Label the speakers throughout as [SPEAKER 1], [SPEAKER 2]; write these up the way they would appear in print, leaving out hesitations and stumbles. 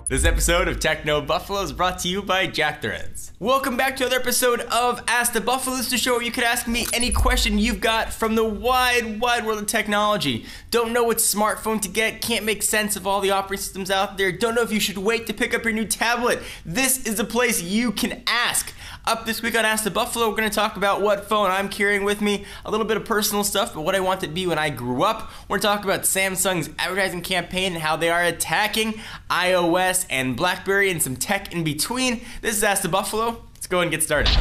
[SPEAKER 1] This episode of Techno Buffalo is brought to you by Jack Threads. Welcome back to another episode of Ask the Buffalo. This is the show where you can ask me any question you've got from the wide world of technology. Don't know what smartphone to get, can't make sense of all the operating systems out there, don't know if you should wait to pick up your new tablet. This is the place you can ask. Up this week on Ask the Buffalo, we're going to talk about what phone I'm carrying with me, a little bit of personal stuff, but what I want it to be when I grew up. We're going to talk about Samsung's advertising campaign and how they are attacking iOS and BlackBerry and some tech in between. This is Ask the Buffalo. Let's go and get started.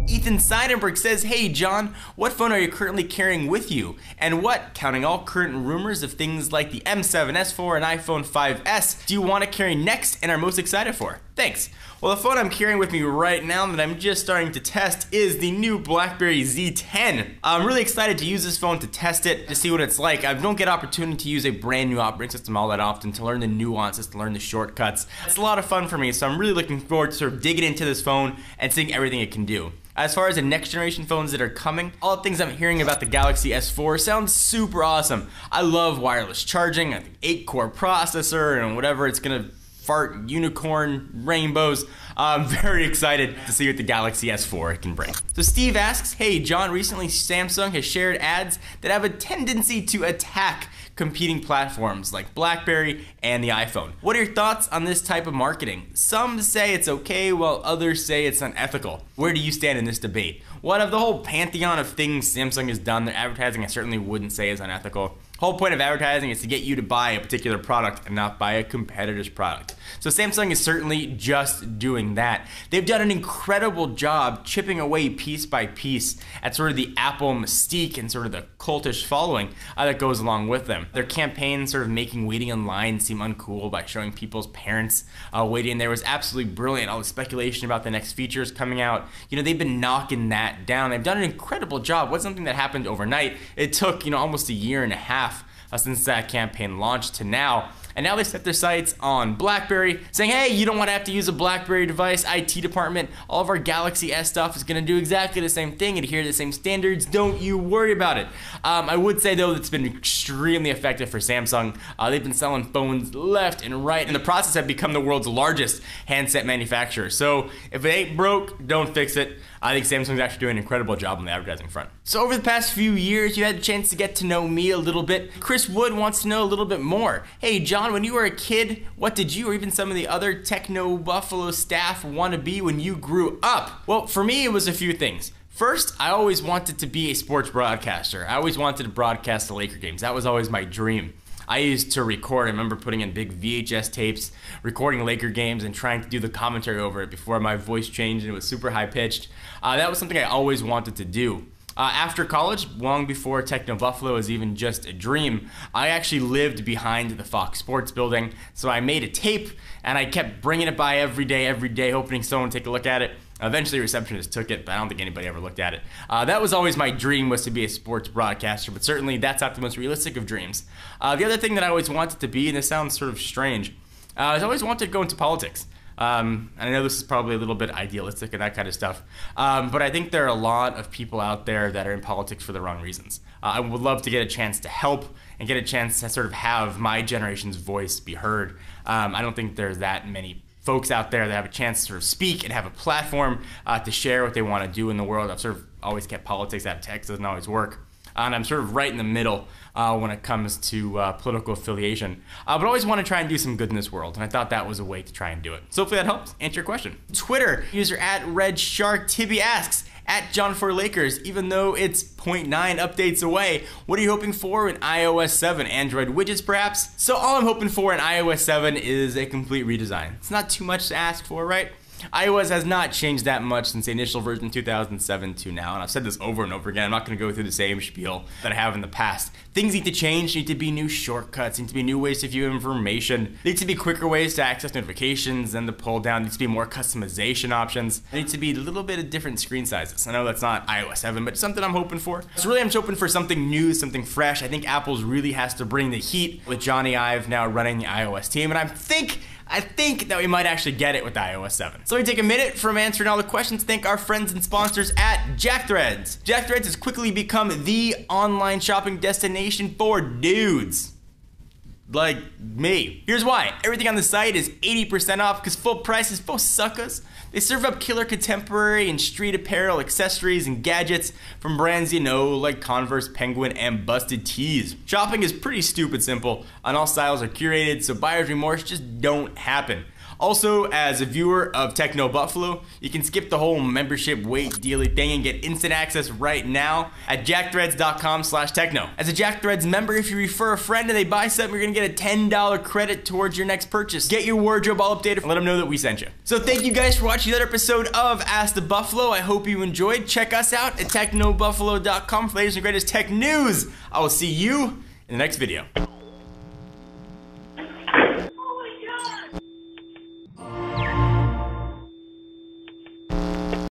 [SPEAKER 1] Ethan Seidenberg says, "Hey John, what phone are you currently carrying with you? And what, counting all current rumors of things like the M7, S4, and iPhone 5S, do you want to carry next and are most excited for? Thanks." Well, the phone I'm carrying with me right now that I'm just starting to test is the new BlackBerry Z10. I'm really excited to use this phone to test it, to see what it's like. I don't get opportunity to use a brand new operating system all that often, to learn the nuances, to learn the shortcuts. It's a lot of fun for me, so I'm really looking forward to sort of digging into this phone and seeing everything it can do. As far as the next generation phones that are coming, all the things I'm hearing about the Galaxy S4 sounds super awesome. I love wireless charging, I think 8-core processor, and whatever it's gonna fart unicorn rainbows. I'm very excited to see what the Galaxy S4 can bring. So Steve asks, "Hey John, recently Samsung has shared ads that have a tendency to attack competing platforms like BlackBerry and the iPhone. What are your thoughts on this type of marketing? Some say it's okay, while others say it's unethical. Where do you stand in this debate?" Well, out of the whole pantheon of things Samsung has done, their advertising I certainly wouldn't say is unethical. The whole point of advertising is to get you to buy a particular product and not buy a competitor's product. So Samsung is certainly just doing that. They've done an incredible job chipping away piece by piece at sort of the Apple mystique and sort of the cultish following that goes along with them. Their campaign sort of making waiting in line seem uncool by showing people's parents waiting there was absolutely brilliant. All the speculation about the next features coming out, you know, they've been knocking that down. They've done an incredible job. It wasn't something that happened overnight. It took, almost a year and a half since that campaign launched to now. And now they set their sights on BlackBerry, saying, hey, you don't want to have to use a BlackBerry device. IT department, all of our Galaxy S stuff is going to do exactly the same thing, adhere to the same standards. Don't you worry about it. I would say, though, it's been extremely effective for Samsung. They've been selling phones left and right. In the process, have become the world's largest handset manufacturer. So if it ain't broke, don't fix it. I think Samsung's actually doing an incredible job on the advertising front. So over the past few years, you had a chance to get to know me a little bit. Chris Wood wants to know a little bit more. Hey, John, when you were a kid, what did you or even some of the other Techno Buffalo staff want to be when you grew up? Well, for me, it was a few things. First, I always wanted to be a sports broadcaster. I always wanted to broadcast the Laker games. That was always my dream. I used to record. I remember putting in big VHS tapes, recording Laker games and trying to do the commentary over it before my voice changed and it was super high pitched. That was something I always wanted to do. After college, long before Techno Buffalo was even just a dream, I actually lived behind the Fox Sports building. So I made a tape and I kept bringing it by every day, hoping someone would take a look at it. Eventually, a receptionist took it, but I don't think anybody ever looked at it. That was always my dream, was to be a sports broadcaster, but certainly that's not the most realistic of dreams. The other thing that I always wanted to be, and this sounds sort of strange, is I always wanted to go into politics. And I know this is probably a little bit idealistic and that kind of stuff, but I think there are a lot of people out there that are in politics for the wrong reasons. I would love to get a chance to help and get a chance to sort of have my generation's voice be heard. I don't think there's that many folks out there that have a chance to sort of speak and have a platform to share what they want to do in the world. I've sort of always kept politics out of tech, doesn't always work. And I'm sort of right in the middle when it comes to political affiliation. But I always want to try and do some good in this world, and I thought that was a way to try and do it. So hopefully that helps answer your question. Twitter user @RedSharkTibby asks, @John4Lakers, even though it's 0.9 updates away, what are you hoping for in iOS 7? Android widgets, perhaps? So all I'm hoping for in iOS 7 is a complete redesign. It's not too much to ask for, right? iOS has not changed that much since the initial version 2007 to now, and I've said this over and over again. I'm not going to go through the same spiel that I have in the past. Things need to change, need to be new shortcuts, need to be new ways to view information, need to be quicker ways to access notifications and to pull down, needs to be more customization options, there needs to be a little bit of different screen sizes. I know that's not iOS 7, but it's something I'm hoping for. So really I'm just hoping for something new, something fresh. I think Apple's really has to bring the heat with Johnny Ive now running the iOS team, and I think I think that we might actually get it with iOS 7. So we take a minute from answering all the questions. Thank our friends and sponsors at JackThreads. JackThreads has quickly become the online shopping destination for dudes like me. Here's why. Everything on the site is 80% off because full prices both suckers. They serve up killer contemporary and street apparel, accessories, and gadgets from brands you know like Converse, Penguin, and Busted Tees. Shopping is pretty stupid simple, and all styles are curated, so buyer's remorse just don't happen. Also, as a viewer of Techno Buffalo, you can skip the whole membership wait dealy thing and get instant access right now at jackthreads.com/techno. As a JackThreads member, if you refer a friend and they buy something, you're gonna get a $10 credit towards your next purchase. Get your wardrobe all updated and let them know that we sent you. So thank you guys for watching another episode of Ask the Buffalo. I hope you enjoyed. Check us out at technobuffalo.com for the latest and greatest tech news. I will see you in the next video.